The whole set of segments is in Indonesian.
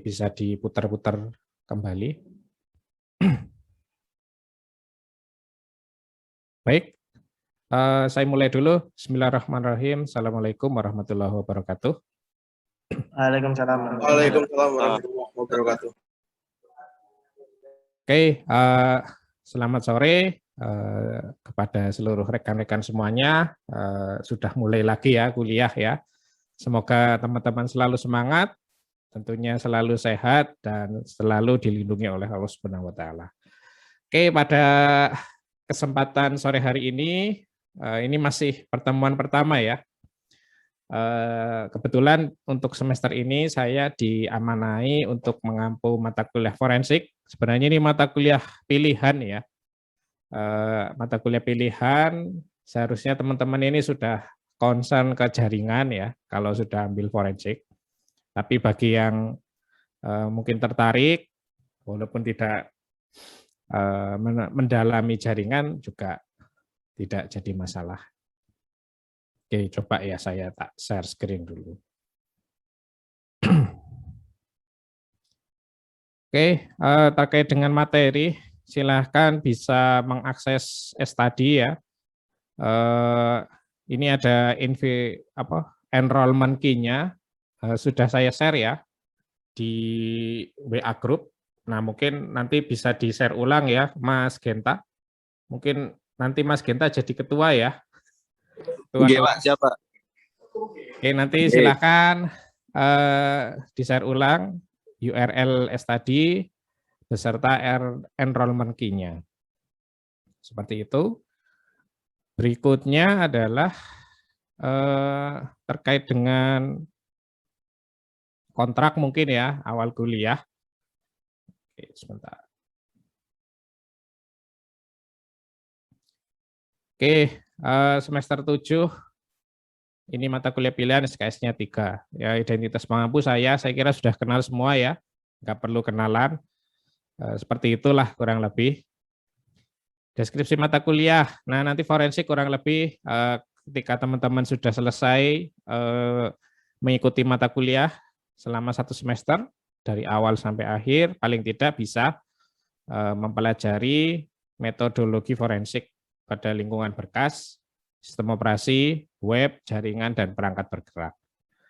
bisa diputar-putar kembali. Baik, saya mulai dulu. Bismillahirrahmanirrahim. Assalamualaikum warahmatullahi wabarakatuh. Waalaikumsalam. Waalaikumsalam warahmatullahi wabarakatuh. Oke, selamat sore kepada seluruh rekan-rekan semuanya. Sudah mulai lagi ya kuliah ya. Semoga teman-teman selalu semangat, tentunya selalu sehat dan selalu dilindungi oleh Allah Subhanahu wa taala. Oke, pada kesempatan sore hari ini masih pertemuan pertama ya. Kebetulan untuk semester ini saya diamanai untuk mengampu mata kuliah forensik. Sebenarnya ini mata kuliah pilihan ya. Mata kuliah pilihan seharusnya teman-teman ini sudah concern ke jaringan ya kalau sudah ambil forensik. Tapi bagi yang mungkin tertarik walaupun tidak mendalami jaringan juga tidak jadi masalah. Oke, coba ya saya tak share screen dulu. Oke, terkait dengan materi, silahkan bisa mengakses study ya. Ini ada enrollment key-nya, sudah saya share ya di WA group. Nah, mungkin nanti bisa di-share ulang ya, Mas Genta. Mungkin nanti Mas Genta jadi ketua ya. Oke, Pak, siapa? Oke, nanti silakan di-share ulang URL study beserta enrollment key-nya. Seperti itu. Berikutnya adalah terkait dengan kontrak mungkin ya, awal kuliah. Oke, sebentar. Oke, semester 7 ini mata kuliah pilihan SKS-nya 3. Ya, identitas pengampu saya kira sudah kenal semua ya, nggak perlu kenalan. Seperti itulah kurang lebih. Deskripsi mata kuliah. Nah, nanti forensik kurang lebih ketika teman-teman sudah selesai mengikuti mata kuliah selama 1 semester dari awal sampai akhir, paling tidak bisa mempelajari metodologi forensik pada lingkungan berkas, sistem operasi, web, jaringan, dan perangkat bergerak.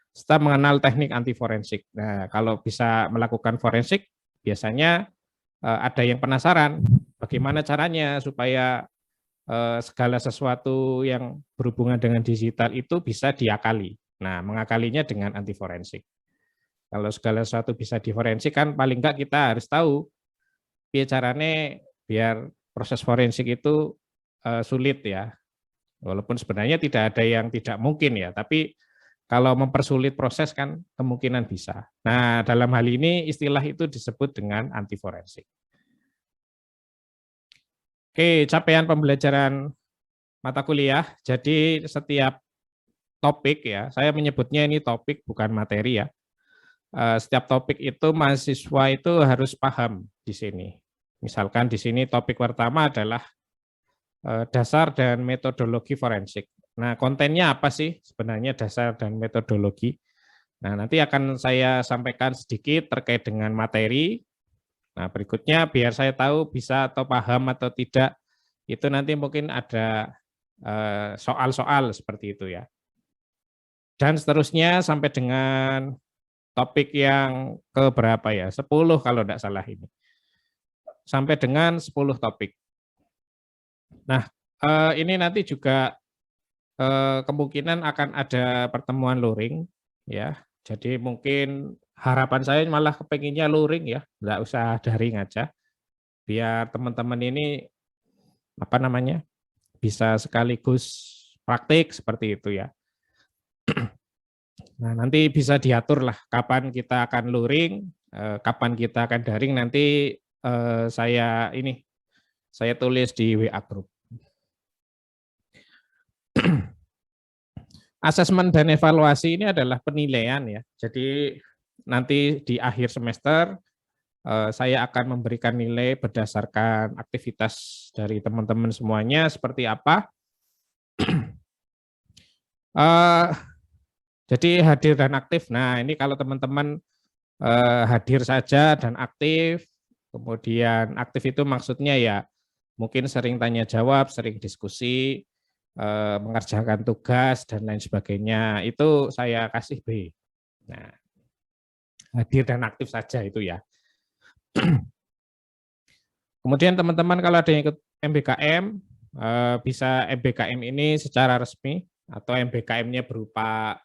Serta mengenal teknik anti forensik. Nah, kalau bisa melakukan forensik, biasanya ada yang penasaran bagaimana caranya supaya segala sesuatu yang berhubungan dengan digital itu bisa diakali. Nah, mengakalinya dengan anti forensik. Kalau segala sesuatu bisa diforensik kan paling enggak kita harus tahu caranya biar proses forensik itu sulit ya. Walaupun sebenarnya tidak ada yang tidak mungkin ya, tapi kalau mempersulit proses kan kemungkinan bisa. Nah, dalam hal ini istilah itu disebut dengan anti forensik. Oke, capaian pembelajaran mata kuliah. Jadi setiap topik ya, saya menyebutnya ini topik bukan materi ya. Setiap topik itu mahasiswa itu harus paham di sini. Misalkan di sini topik pertama adalah dasar dan metodologi forensik. Nah, kontennya apa sih sebenarnya dasar dan metodologi? Nah, nanti akan saya sampaikan sedikit terkait dengan materi. Nah, berikutnya biar saya tahu bisa atau paham atau tidak, itu nanti mungkin ada soal-soal seperti itu ya. Dan seterusnya sampai dengan topik yang keberapa ya? 10 kalau tidak salah ini. Sampai dengan 10 topik. Nah, ini nanti juga kemungkinan akan ada pertemuan luring ya. Jadi mungkin harapan saya malah kepenginnya luring ya, nggak usah daring aja. Biar teman-teman ini bisa sekaligus praktik seperti itu ya. Nah, nanti bisa diatur lah kapan kita akan luring, kapan kita akan daring nanti saya tulis di WA group. Asesmen dan evaluasi ini adalah penilaian ya. Jadi nanti di akhir semester saya akan memberikan nilai berdasarkan aktivitas dari teman-teman semuanya seperti apa. Jadi hadir dan aktif. Nah, ini kalau teman-teman hadir saja dan aktif. Kemudian aktif itu maksudnya ya mungkin sering tanya jawab, sering diskusi, mengerjakan tugas dan lain sebagainya. Itu saya kasih B. Nah, hadir dan aktif saja itu ya. Kemudian teman-teman kalau ada yang ikut MBKM, bisa MBKM ini secara resmi atau MBKM-nya berupa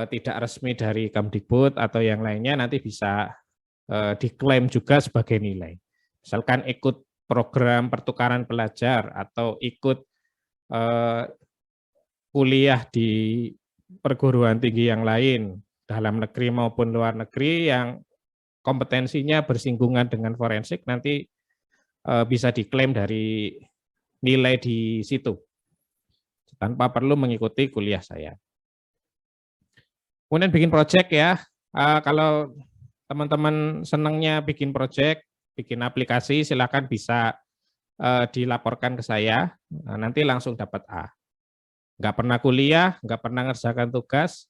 tidak resmi dari Kemdikbud atau yang lainnya nanti bisa diklaim juga sebagai nilai. Misalkan ikut program pertukaran pelajar atau ikut kuliah di perguruan tinggi yang lain, dalam negeri maupun luar negeri yang kompetensinya bersinggungan dengan forensik, nanti bisa diklaim dari nilai di situ, tanpa perlu mengikuti kuliah saya. Kemudian bikin project ya, kalau teman-teman senangnya bikin project, bikin aplikasi, silakan bisa dilaporkan ke saya, nanti langsung dapat A. Nggak pernah kuliah, nggak pernah ngerjakan tugas,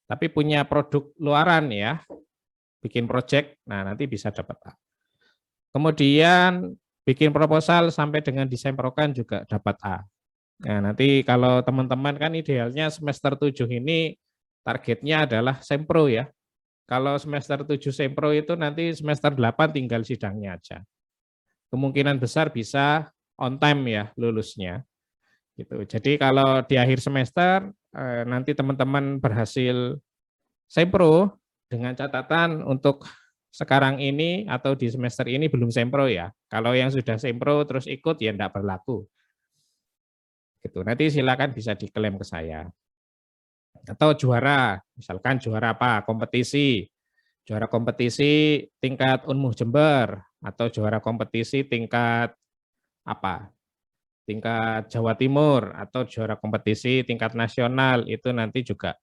tapi punya produk luaran ya, bikin project, nah nanti bisa dapat A. Kemudian bikin proposal sampai dengan desain program juga dapat A. Nah nanti kalau teman-teman kan idealnya semester 7 ini targetnya adalah sempro ya. Kalau semester 7 sempro itu nanti semester 8 tinggal sidangnya aja. Kemungkinan besar bisa on time ya lulusnya. Gitu. Jadi kalau di akhir semester nanti teman-teman berhasil sempro dengan catatan untuk sekarang ini atau di semester ini belum sempro ya. Kalau yang sudah sempro terus ikut ya enggak berlaku. Gitu. Nanti silakan bisa diklaim ke saya. Atau juara, misalkan juara apa? Kompetisi. Juara kompetisi tingkat Unmuh Jember atau juara kompetisi tingkat apa? Tingkat Jawa Timur atau juara kompetisi tingkat nasional itu nanti juga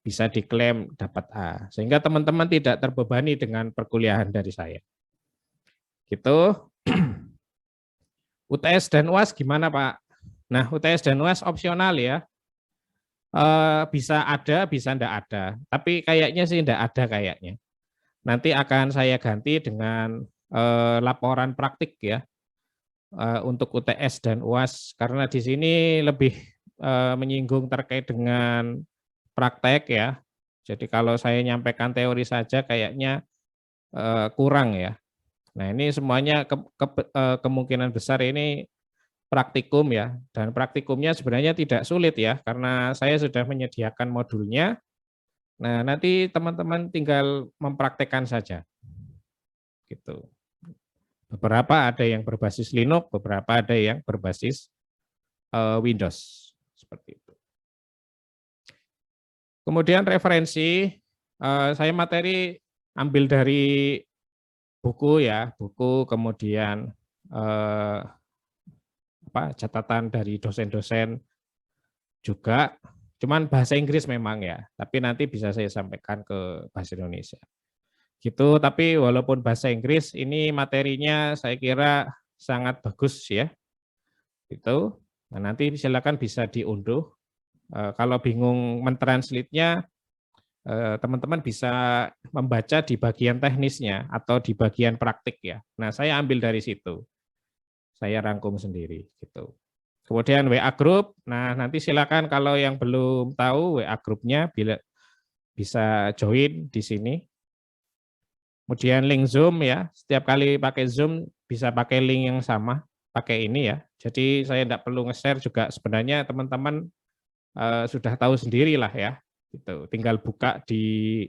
bisa diklaim dapat A. Sehingga teman-teman tidak terbebani dengan perkuliahan dari saya. Gitu. UTS dan UAS gimana Pak? Nah UTS dan UAS opsional ya. Bisa ada, bisa enggak ada. Tapi kayaknya sih enggak ada kayaknya. Nanti akan saya ganti dengan laporan praktik ya. Untuk UTS dan UAS karena di sini lebih menyinggung terkait dengan praktek ya. Jadi kalau saya nyampaikan teori saja kayaknya kurang ya. Nah ini semuanya kemungkinan besar ini praktikum ya. Dan praktikumnya sebenarnya tidak sulit ya karena saya sudah menyediakan modulnya. Nah nanti teman-teman tinggal mempraktekkan saja. Gitu. Beberapa ada yang berbasis Linux, beberapa ada yang berbasis Windows, seperti itu. Kemudian referensi, saya materi ambil dari buku ya, buku kemudian catatan dari dosen-dosen juga, cuman bahasa Inggris memang ya, tapi nanti bisa saya sampaikan ke bahasa Indonesia. Gitu, tapi walaupun bahasa Inggris ini materinya saya kira sangat bagus ya. Itu. Nah, nanti silakan bisa diunduh. Kalau bingung mentranslate-nya teman-teman bisa membaca di bagian teknisnya atau di bagian praktik ya. Nah, saya ambil dari situ. Saya rangkum sendiri gitu. Kemudian WA group. Nah, nanti silakan kalau yang belum tahu WA grupnya bisa join di sini. Kemudian link Zoom ya, setiap kali pakai Zoom bisa pakai link yang sama, pakai ini ya. Jadi saya tidak perlu nge-share juga sebenarnya teman-teman sudah tahu sendiri lah ya. Gitu. Tinggal buka di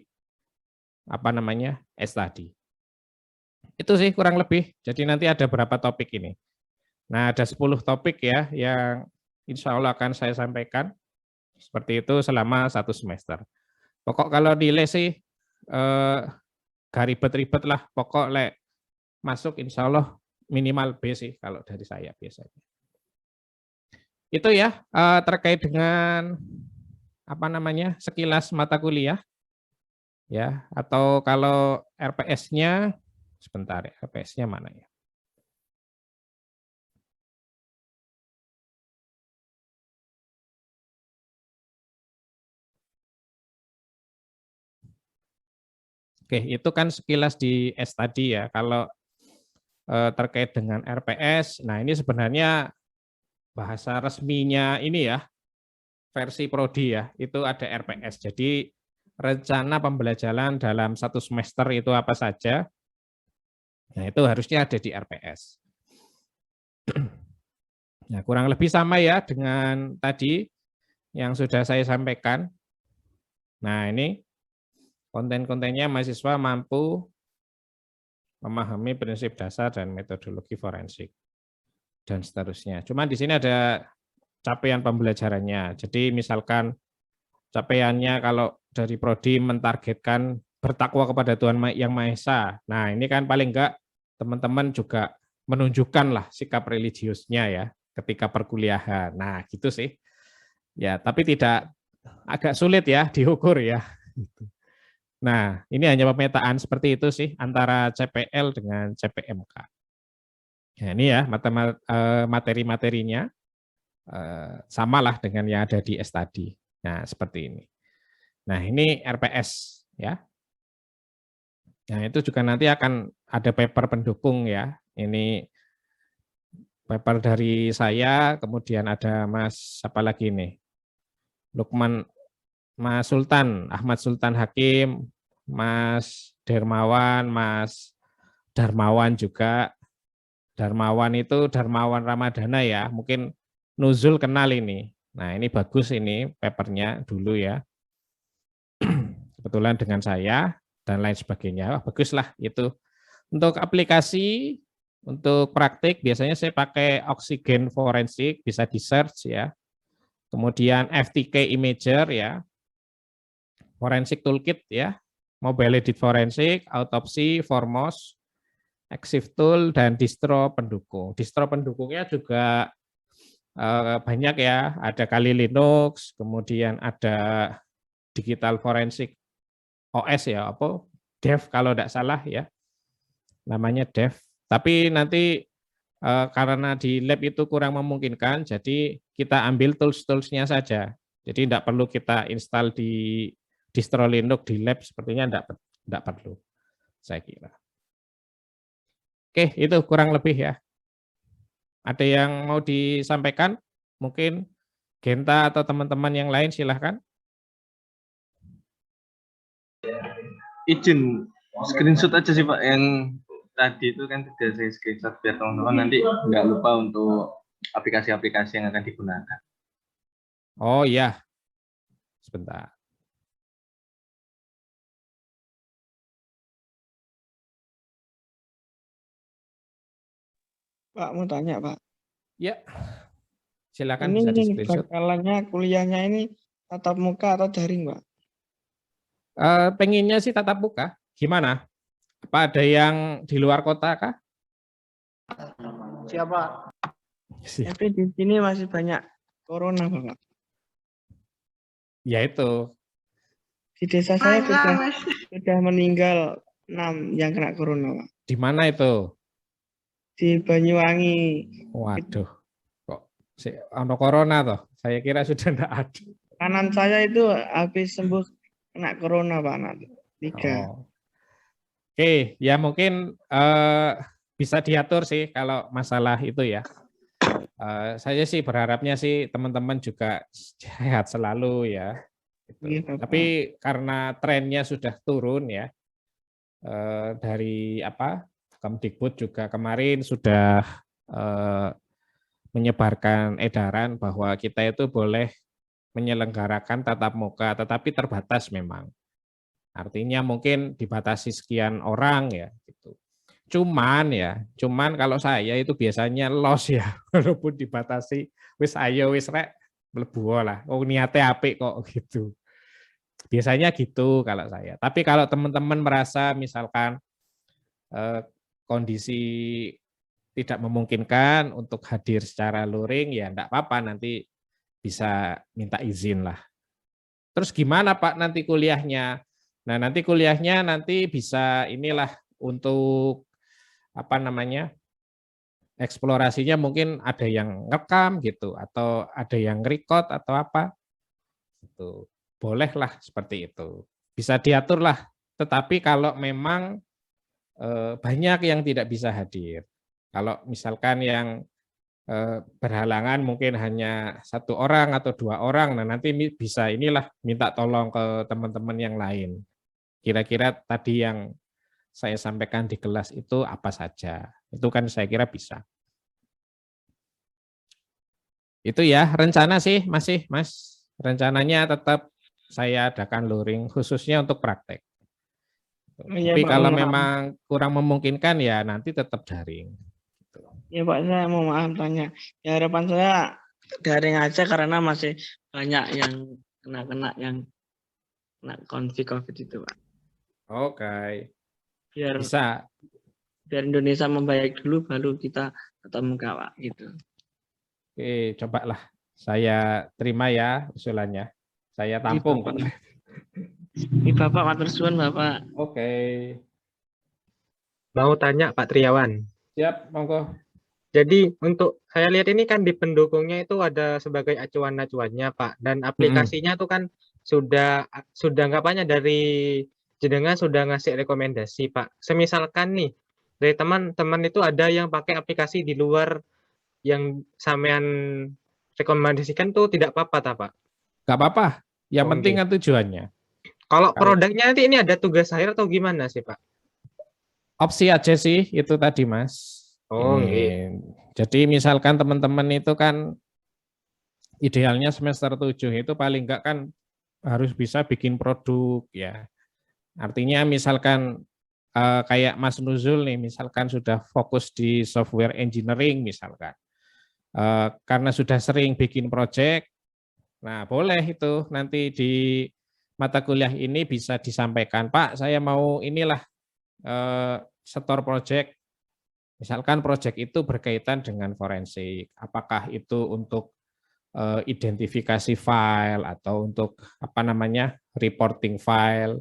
study. Itu sih kurang lebih. Jadi nanti ada berapa topik ini. Nah ada 10 topik ya yang insya Allah akan saya sampaikan. Seperti itu selama 1 semester. Pokok kalau nilai sih gak ribet-ribet lah, pokok masuk insya Allah minimal B sih kalau dari saya biasanya. Itu ya terkait dengan sekilas mata kuliah ya, atau kalau RPS-nya sebentar ya, RPS-nya mana ya? Oke, itu kan sekilas di S tadi ya. Kalau terkait dengan RPS, nah ini sebenarnya bahasa resminya ini ya, versi prodi ya, itu ada RPS. Jadi rencana pembelajaran dalam satu semester itu apa saja, nah itu harusnya ada di RPS. Nah, kurang lebih sama ya dengan tadi yang sudah saya sampaikan. Nah, ini konten-kontennya mahasiswa mampu memahami prinsip dasar dan metodologi forensik dan seterusnya. Cuma di sini ada capaian pembelajarannya. Jadi misalkan capaiannya kalau dari prodi mentargetkan bertakwa kepada Tuhan Yang Maha Esa. Nah, ini kan paling enggak teman-teman juga menunjukkan lah sikap religiusnya ya ketika perkuliahan. Nah, gitu sih. Ya, tapi tidak agak sulit ya diukur ya. Nah, ini hanya pemetaan seperti itu sih antara CPL dengan CPMK. Nah, ini ya materi-materinya samalah dengan yang ada di S tadi. Nah, seperti ini. Nah, ini RPS ya. Nah, itu juga nanti akan ada paper pendukung ya. Ini paper dari saya, kemudian ada Mas apa lagi nih? Lukman, Mas Sultan, Ahmad Sultan Hakim, Mas Dermawan, Mas Darmawan juga. Darmawan itu Darmawan Ramadana ya, mungkin Nuzul kenal ini. Nah, ini bagus ini papernya dulu ya. Kebetulan dengan saya dan lain sebagainya. Wah, baguslah itu. Untuk aplikasi, untuk praktik biasanya saya pakai oksigen forensik, bisa di-search ya. Kemudian FTK Imager ya. Forensik Toolkit ya. Mobile Edit Forensik, Autopsi, Formos, Exif Tool, dan distro pendukung. Distro pendukungnya juga banyak ya, ada Kali Linux, kemudian ada Digital Forensik OS ya, apa Dev kalau tidak salah ya, namanya Dev. Tapi nanti karena di lab itu kurang memungkinkan, jadi kita ambil tools-toolsnya saja. Jadi tidak perlu kita install di distro Linux di lab, sepertinya tidak perlu, saya kira. Oke, itu kurang lebih ya. Ada yang mau disampaikan? Mungkin Genta atau teman-teman yang lain silahkan. Izin screenshot aja sih Pak, yang tadi itu kan sudah saya screenshot biar teman-teman nanti nggak lupa untuk aplikasi-aplikasi yang akan digunakan. Oh iya, sebentar. Pak, mau tanya Pak. Ya, silakan Ini bisa di screenshot. bakalannya kuliahnya ini tatap muka atau daring Pak? Pengennya sih tatap muka. Gimana? Apa ada yang di luar kota kah? Siapa? Tapi di sini masih banyak corona Bapak. Ya itu. Di desa saya sudah meninggal 6 yang kena corona Pak. Di mana itu? Di Banyuwangi. Waduh, kok ono corona toh? Saya kira sudah tidak ada. Kanan saya itu habis sembuh kena corona Pak, anak 3. Oh. Oke, ya mungkin bisa diatur sih kalau masalah itu ya. Saya sih berharapnya sih teman-teman juga sehat selalu ya. Gitu. Iya, tapi karena trennya sudah turun ya, dari apa Kemdikbud juga kemarin sudah menyebarkan edaran bahwa kita itu boleh menyelenggarakan tatap muka, tetapi terbatas memang. Artinya mungkin dibatasi sekian orang ya. Gitu. Cuman kalau saya itu biasanya los ya, walaupun dibatasi, wis ayo wis rek mlebu lah. Oh niatnya apik kok gitu. Biasanya gitu kalau saya. Tapi kalau teman-teman merasa misalkan kondisi tidak memungkinkan untuk hadir secara luring, ya enggak apa-apa, nanti bisa minta izin lah. Terus gimana Pak nanti kuliahnya? Nah nanti kuliahnya nanti bisa inilah untuk apa namanya, eksplorasinya mungkin ada yang ngerekam gitu, atau ada yang record atau apa. Gitu. Bolehlah seperti itu. Bisa diatur lah tetapi kalau memang banyak yang tidak bisa hadir. Kalau misalkan yang berhalangan mungkin hanya 1 orang atau 2 orang, nah nanti bisa inilah minta tolong ke teman-teman yang lain. Kira-kira tadi yang saya sampaikan di kelas itu apa saja. Itu kan saya kira bisa. Itu ya, rencana sih masih, Mas. Rencananya tetap saya adakan luring khususnya untuk praktek. Iya, Tapi Pak, kalau mohon maaf. memang kurang memungkinkan ya nanti tetap daring. Ya Pak, saya mau maaf tanya. Ya harapan saya daring aja karena masih banyak yang kena yang kena COVID itu Pak. Oke, Biar bisa. Indonesia membaik dulu baru kita tetap muka Pak gitu. Oke, cobalah saya terima ya usulannya. Saya tampung, Pak. Ini Bapak matur suwun Bapak. Oke, Mau tanya Pak Triawan. siap, monggo. Jadi untuk saya lihat ini kan di pendukungnya itu ada sebagai acuan-acuannya Pak, dan aplikasinya tuh kan sudah anggapannya dari jenengan sudah ngasih rekomendasi Pak. Semisalkan nih dari teman-teman itu ada yang pakai aplikasi di luar yang sampean rekomendasikan tuh tidak apa-apa tak Pak? Nggak apa-apa, yang Oh, penting kan tujuannya. Kalau produknya nanti ini ada tugas akhir atau gimana sih Pak? Opsi aja sih itu tadi, Mas. Oh, Jadi misalkan teman-teman itu kan idealnya semester 7 itu paling enggak kan harus bisa bikin produk ya. Artinya misalkan kayak Mas Nuzul nih, misalkan sudah fokus di software engineering misalkan. Karena sudah sering bikin project, nah boleh itu nanti di mata kuliah ini bisa disampaikan, Pak saya mau inilah setor project. Misalkan project itu berkaitan dengan forensik, apakah itu untuk identifikasi file atau untuk apa namanya reporting file,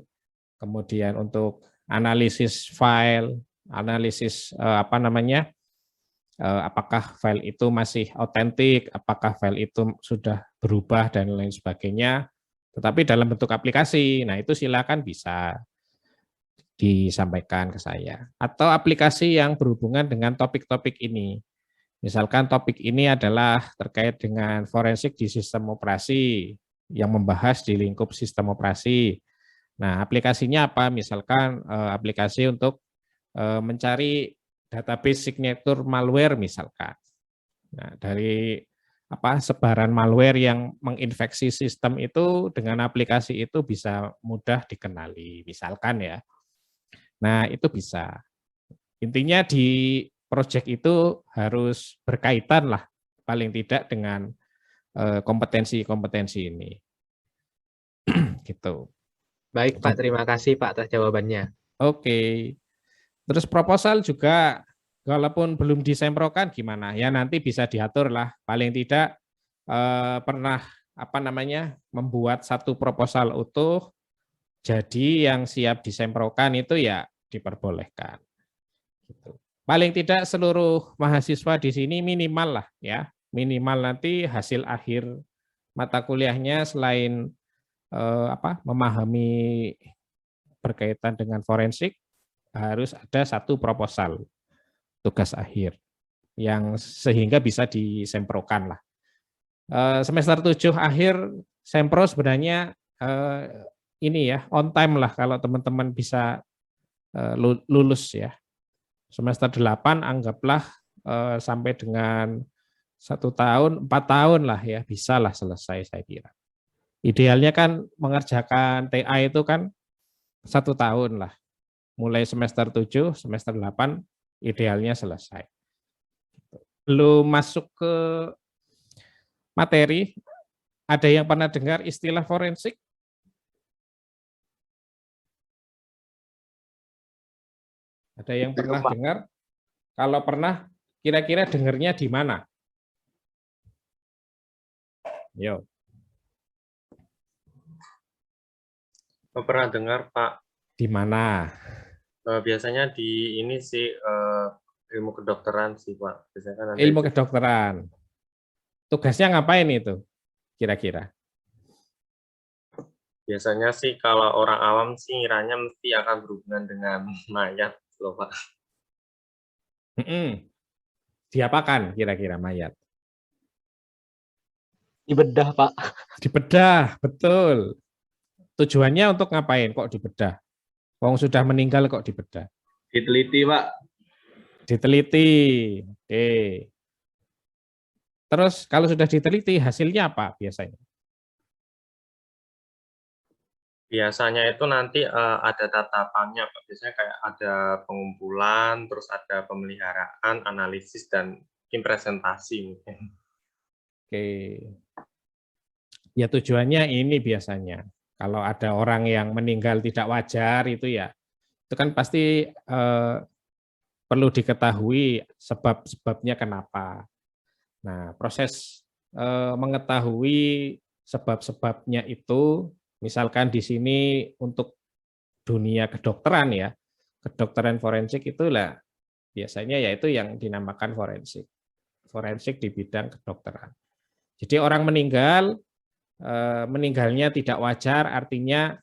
kemudian untuk analisis file, analisis apa namanya apakah file itu masih otentik, apakah file itu sudah berubah dan lain sebagainya, tetapi dalam bentuk aplikasi. Nah itu silakan bisa disampaikan ke saya. Atau aplikasi yang berhubungan dengan topik-topik ini. Misalkan topik ini adalah terkait dengan forensik di sistem operasi, yang membahas di lingkup sistem operasi. Nah, aplikasinya apa? Misalkan aplikasi untuk mencari database signature malware misalkan. Nah, dari sebaran malware yang menginfeksi sistem itu dengan aplikasi itu bisa mudah dikenali, misalkan ya. Nah, itu bisa. Intinya di proyek itu harus berkaitan lah, paling tidak dengan kompetensi-kompetensi ini. Gitu. baik Pak, terima kasih Pak atas jawabannya. Oke. Terus proposal juga, walaupun belum disemprokan gimana, ya nanti bisa diatur lah. Paling tidak pernah membuat satu proposal utuh, jadi yang siap disemprokan itu ya diperbolehkan. Gitu. Paling tidak seluruh mahasiswa di sini minimal lah ya, minimal nanti hasil akhir mata kuliahnya selain memahami berkaitan dengan forensik, harus ada satu proposal tugas akhir yang sehingga bisa disemprokan lah. Semester 7 akhir sempro sebenarnya ini ya on time lah kalau teman-teman bisa lulus ya. Semester 8 anggaplah sampai dengan 1 tahun, 4 tahun lah ya, bisa lah selesai saya kira. Idealnya kan mengerjakan TA itu kan 1 tahun lah. Mulai semester 7, semester 8 idealnya selesai. Belum masuk ke materi, ada yang pernah dengar istilah forensik? Ada yang pernah dengar? Kalau pernah, kira-kira dengarnya di mana? Yo. Pernah dengar Pak? Di mana? Biasanya di ini sih ilmu kedokteran sih Pak. Biasanya kan nanti Ilmu kedokteran. Tugasnya ngapain itu? Kira-kira? Biasanya sih kalau orang awam sih ngiranya mesti akan berhubungan dengan mayat loh Pak. Diapakan kira-kira mayat? Dibedah, Pak. Dibedah, betul. Tujuannya untuk ngapain kok dibedah? Wong sudah meninggal kok dibedah? Diteliti, Pak. Diteliti. Oke. Terus kalau sudah diteliti hasilnya apa biasanya? Biasanya itu nanti ada tatapannya Pak. Biasanya kayak ada pengumpulan, terus ada pemeliharaan, analisis, dan mungkin presentasi mungkin. Oke. Ya tujuannya ini biasanya. Kalau ada orang yang meninggal tidak wajar itu ya, itu kan pasti perlu diketahui sebab-sebabnya kenapa. Nah, proses mengetahui sebab-sebabnya itu, misalkan di sini untuk dunia kedokteran ya, kedokteran forensik itulah biasanya yaitu yang dinamakan forensik. Forensik di bidang kedokteran. Jadi orang meninggal, meninggalnya tidak wajar, artinya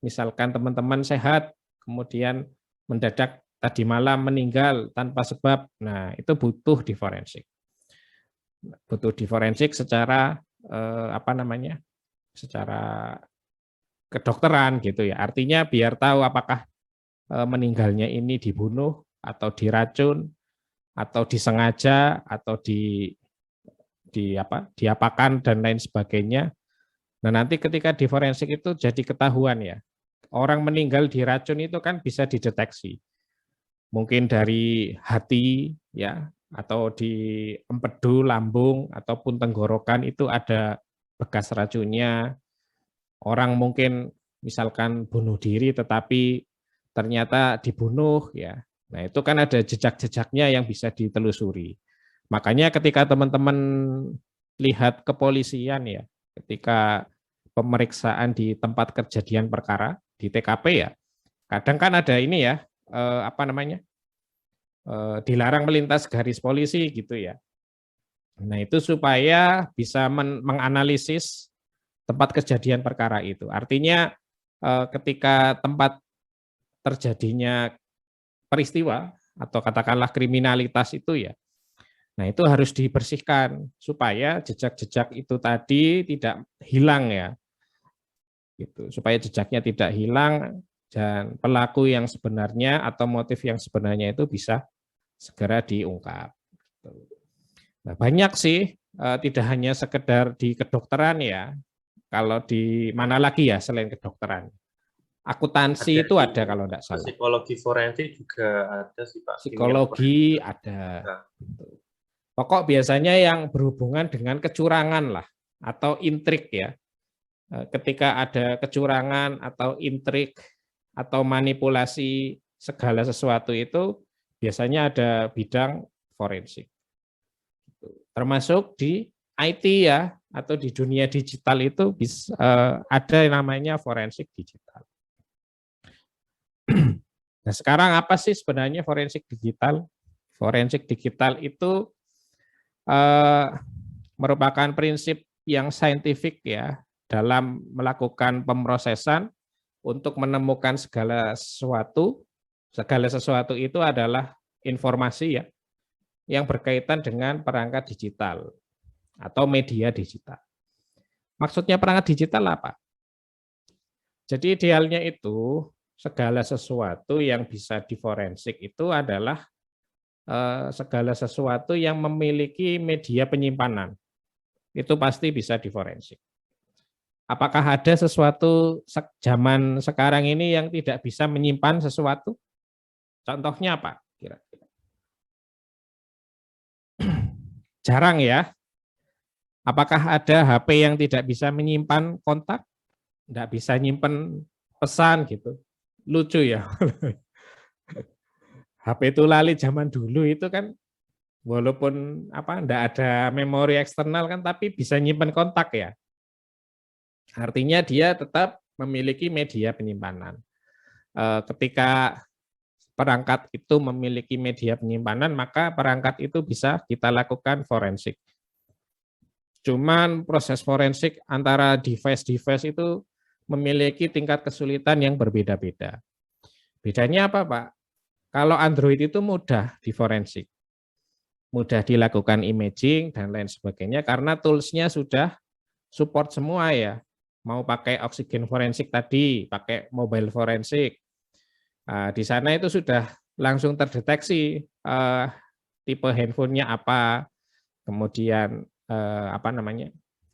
misalkan teman-teman sehat, kemudian mendadak tadi malam meninggal tanpa sebab, nah itu butuh di forensik. Butuh di forensik secara apa namanya? Secara kedokteran gitu ya. Artinya biar tahu apakah meninggalnya ini dibunuh atau diracun atau disengaja atau diapakan dan lain sebagainya. Nah, nanti ketika di forensik itu jadi ketahuan ya. Orang meninggal diracun itu kan bisa dideteksi. Mungkin dari hati ya, atau di empedu lambung ataupun tenggorokan itu ada bekas racunnya. Orang mungkin misalkan bunuh diri tetapi ternyata dibunuh ya. Nah, itu kan ada jejak-jejaknya yang bisa ditelusuri. Makanya ketika teman-teman lihat kepolisian ya, ketika pemeriksaan di tempat kejadian perkara di TKP ya, kadang kan ada ini ya, apa namanya, dilarang melintas garis polisi gitu ya. Nah itu supaya bisa menganalisis tempat kejadian perkara itu. Artinya ketika tempat terjadinya peristiwa atau katakanlah kriminalitas itu ya, nah itu harus dibersihkan supaya jejak-jejak itu tadi tidak hilang ya, gitu. Supaya jejaknya tidak hilang dan pelaku yang sebenarnya atau motif yang sebenarnya itu bisa segera diungkap. Nah, banyak sih, tidak hanya sekedar di kedokteran ya. Kalau di mana lagi ya selain kedokteran? Akuntansi itu ada kalau tidak salah. Psikologi forensik juga ada sih Pak. Psikologi ada. Pokok biasanya yang berhubungan dengan kecurangan lah atau intrik ya. Ketika ada kecurangan atau intrik atau manipulasi segala sesuatu itu biasanya ada bidang forensik. Termasuk di IT ya atau di dunia digital itu bisa ada yang namanya forensik digital. Nah, sekarang apa sih sebenarnya forensik digital? Forensik digital itu merupakan prinsip yang saintifik ya dalam melakukan pemrosesan untuk menemukan segala sesuatu. Segala sesuatu itu adalah informasi ya yang berkaitan dengan perangkat digital atau media digital. Maksudnya perangkat digital apa? Jadi idealnya itu segala sesuatu yang bisa diforensik itu adalah segala sesuatu yang memiliki media penyimpanan. Itu pasti bisa diforensik. Apakah ada sesuatu zaman sekarang ini yang tidak bisa menyimpan sesuatu? Contohnya apa? Kira-kira. Jarang ya. Apakah ada HP yang tidak bisa menyimpan kontak? Tidak bisa menyimpan pesan gitu. Lucu ya. HP tulali zaman dulu itu kan walaupun tidak ada memori eksternal kan tapi bisa nyimpan kontak ya. Artinya dia tetap memiliki media penyimpanan. Ketika perangkat itu memiliki media penyimpanan, maka perangkat itu bisa kita lakukan forensik. Cuman proses forensik antara device-device itu memiliki tingkat kesulitan yang berbeda-beda. Bedanya apa, Pak? Kalau Android itu mudah diforensik, mudah dilakukan imaging dan lain sebagainya karena tools-nya sudah support semua ya. Mau pakai oksigen forensik tadi, pakai mobile forensik. Di sana itu sudah langsung terdeteksi tipe handphonenya apa, kemudian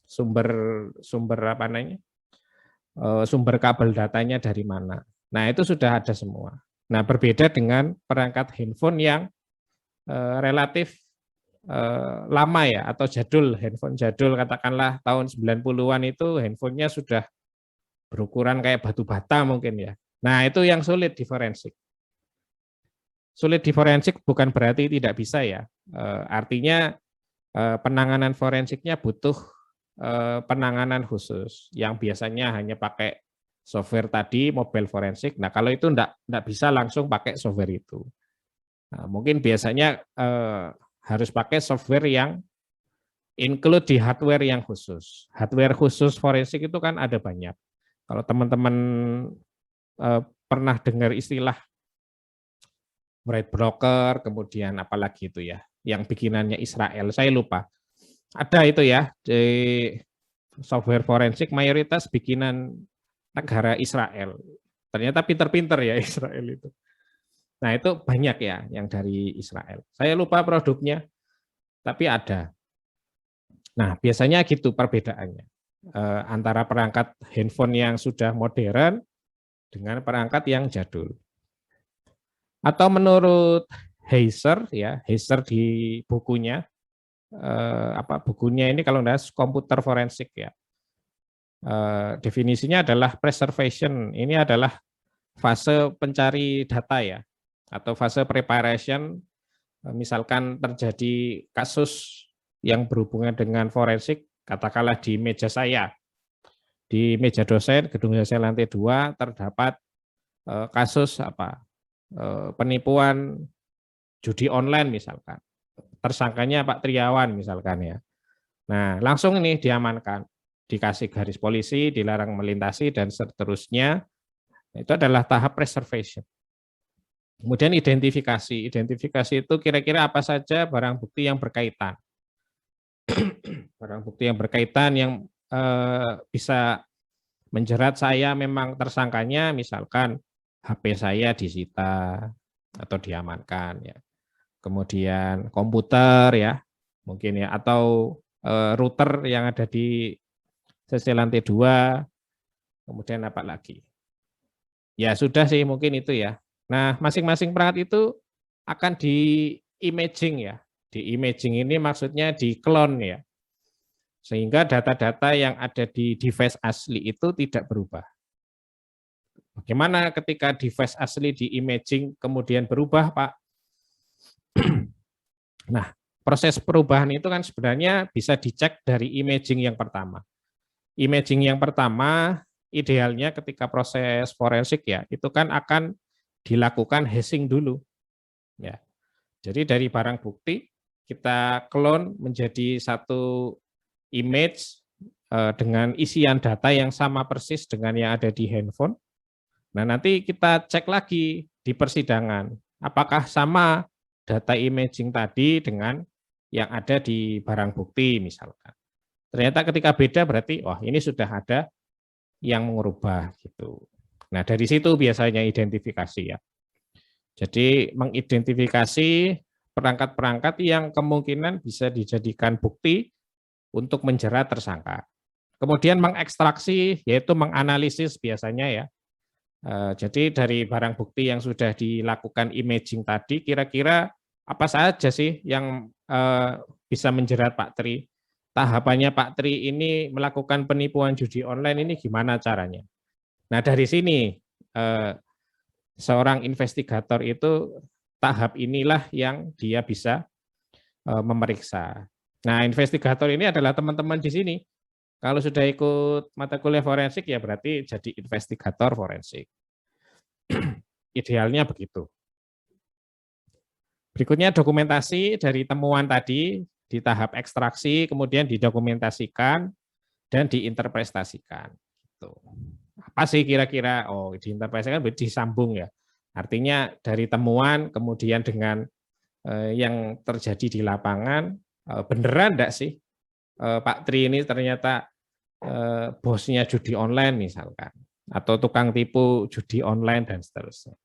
sumber kabel datanya dari mana. Nah, itu sudah ada semua. Nah, berbeda dengan perangkat handphone yang relatif lama ya, atau jadul, handphone jadul katakanlah tahun 90-an itu handphonenya sudah berukuran kayak batu bata mungkin ya. Nah, itu yang sulit diforensik. Sulit diforensik bukan berarti tidak bisa ya. Artinya penanganan forensiknya butuh penanganan khusus yang biasanya hanya pakai software tadi, mobile forensik. Nah, kalau itu enggak bisa langsung pakai software itu. Nah, mungkin biasanya harus pakai software yang include di hardware yang khusus. Hardware khusus forensik itu kan ada banyak. Kalau teman-teman pernah dengar istilah Wright Broker, kemudian apalagi itu ya, yang bikinannya Israel, saya lupa. Ada itu ya, di software forensik mayoritas bikinan negara Israel. Ternyata pinter-pinter ya Israel itu. Nah, itu banyak ya yang dari Israel. Saya lupa produknya, tapi ada. Nah, biasanya gitu perbedaannya antara perangkat handphone yang sudah modern dengan perangkat yang jadul. Atau menurut Heiser ya, Heiser di bukunya bukunya ini kalau enggak komputer forensik ya. Definisinya adalah preservation. Ini adalah fase pencari data ya, atau fase preparation. Misalkan terjadi kasus yang berhubungan dengan forensik, katakanlah di meja saya, di meja dosen, gedung dosen lantai 2 terdapat kasus penipuan judi online misalkan. Tersangkanya Pak Triawan misalkan ya. Nah, langsung ini diamankan, dikasih garis polisi, dilarang melintasi dan seterusnya. Itu adalah tahap preservation. Kemudian identifikasi. Identifikasi itu kira-kira apa saja barang bukti yang berkaitan. Barang bukti yang berkaitan yang bisa menjerat saya memang tersangkanya, misalkan HP saya disita atau diamankan ya. Kemudian komputer ya, mungkin ya, atau router yang ada di CC lantai 2, kemudian apa lagi. Ya sudah sih mungkin itu ya. Nah, masing-masing perangkat itu akan di-imaging ya. Di-imaging ini maksudnya di-clone ya. Sehingga data-data yang ada di device asli itu tidak berubah. Bagaimana ketika device asli di-imaging kemudian berubah, Pak? Nah, proses perubahan itu kan sebenarnya bisa dicek dari imaging yang pertama. Imaging yang pertama idealnya ketika proses forensik ya, itu kan akan dilakukan hashing dulu. Ya. Jadi dari barang bukti kita clone menjadi satu image dengan isian data yang sama persis dengan yang ada di handphone. Nah, nanti kita cek lagi di persidangan, apakah sama data imaging tadi dengan yang ada di barang bukti misalkan. Ternyata ketika beda berarti wah ini sudah ada yang mengubah gitu. Nah, dari situ biasanya identifikasi ya. Jadi mengidentifikasi perangkat-perangkat yang kemungkinan bisa dijadikan bukti untuk menjerat tersangka. Kemudian mengekstraksi yaitu menganalisis biasanya ya. Jadi dari barang bukti yang sudah dilakukan imaging tadi, kira-kira apa saja sih yang bisa menjerat Pak Tri? Tahapannya Pak Tri ini melakukan penipuan judi online ini gimana caranya? Nah dari sini seorang investigator itu tahap inilah yang dia bisa memeriksa. Nah investigator ini adalah teman-teman di sini. Kalau sudah ikut mata kuliah forensik ya berarti jadi investigator forensik. Idealnya begitu. Berikutnya dokumentasi dari temuan tadi. di tahap ekstraksi, kemudian didokumentasikan dan diinterpretasikan. Gitu. Apa sih kira-kira? Oh, diinterpretasikan berarti disambung ya. Artinya dari temuan kemudian dengan yang terjadi di lapangan, beneran enggak sih Pak Tri ini ternyata bosnya judi online misalkan, atau tukang tipu judi online dan seterusnya.